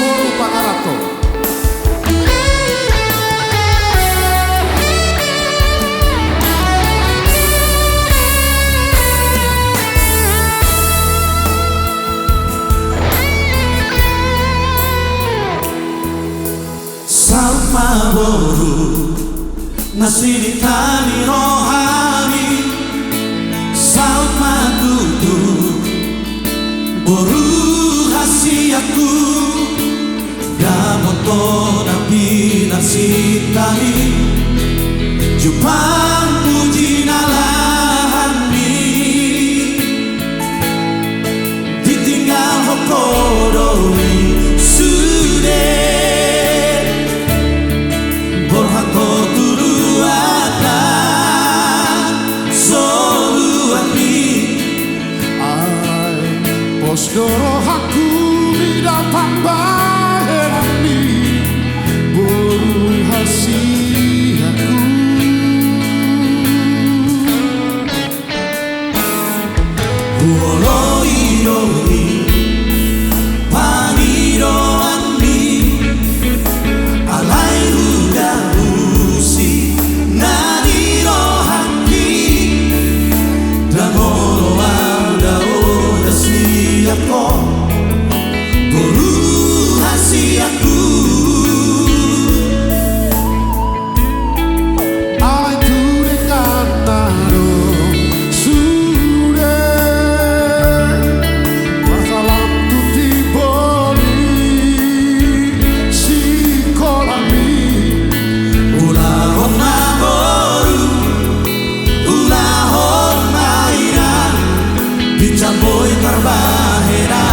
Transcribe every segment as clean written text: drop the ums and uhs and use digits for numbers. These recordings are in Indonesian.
Boru Pangarato. Salma boru nasiri tani rohani Salma dudu boru hasiaku Damoto nabi nasitani Jupang puji nalahani Ditinggal hokodori sude Borhako turuata soluani Ai posdoro haku datang baherani boru hasiaku Huoloiroi paniroani alai udarusi nadiro haki Dangolo ada odasiako boru hasiaku Alai ture kanaro sude masalam tuti boli sikolami Ulahon naboru ulahon maira Bicamboy tarbahera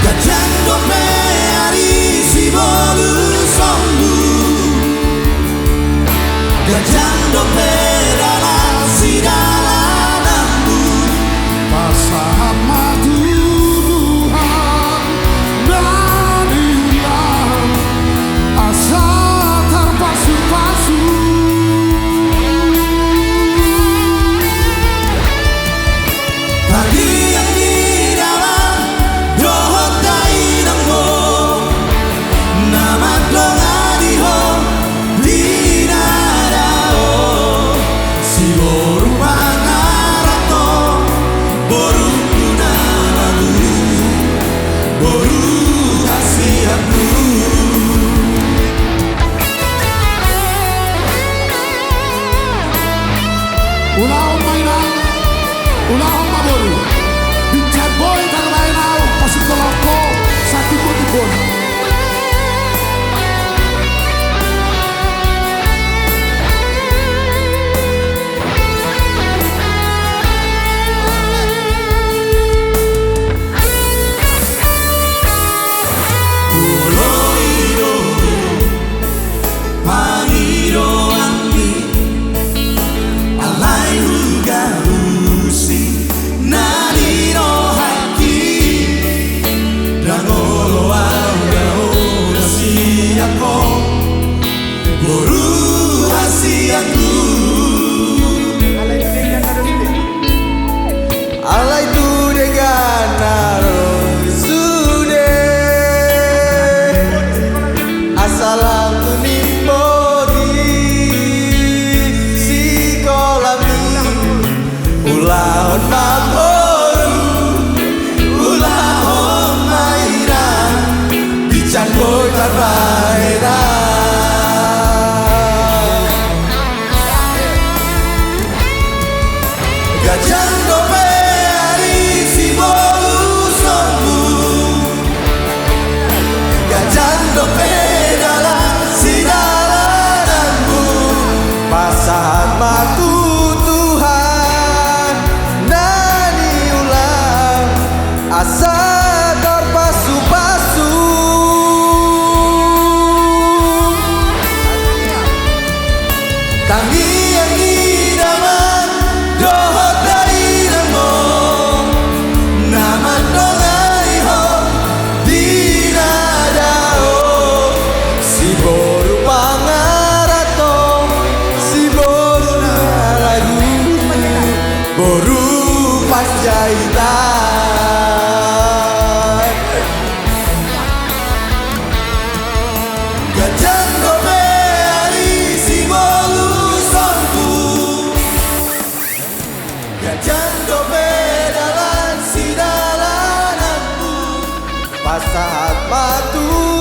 Gajando pe arisi bolu sombu Gajando pe dalasi dalanambu pasahan madu Tuhan dari ulang asa terpasu-pasu Pagi yang di dalam dohot dainanggo Nama donga diho dinadao Si boru pangarato boru kunalalu boru hasiaku ulahon mainan ulahon maboru bincang boy kang mainau pasik koloko satu putibon Uloiro Maniro Ami Alai Ugarusi Nadiro Haki Dangolo Aura Hasiako Boru Hasiaku Alai tu dengan naro sude Asalam tu nimbodi sikolami Ulahon maboru ulahon maira Bicang boy tarbaera Gajando pe arisi bolu sombu Gajando pe dalasi dalanambu Pasahan matu Tuhan nani bekas jahitan. Gajah dobe ari si bolu songku, gajah dobe dalam si dalananku, pasahat matu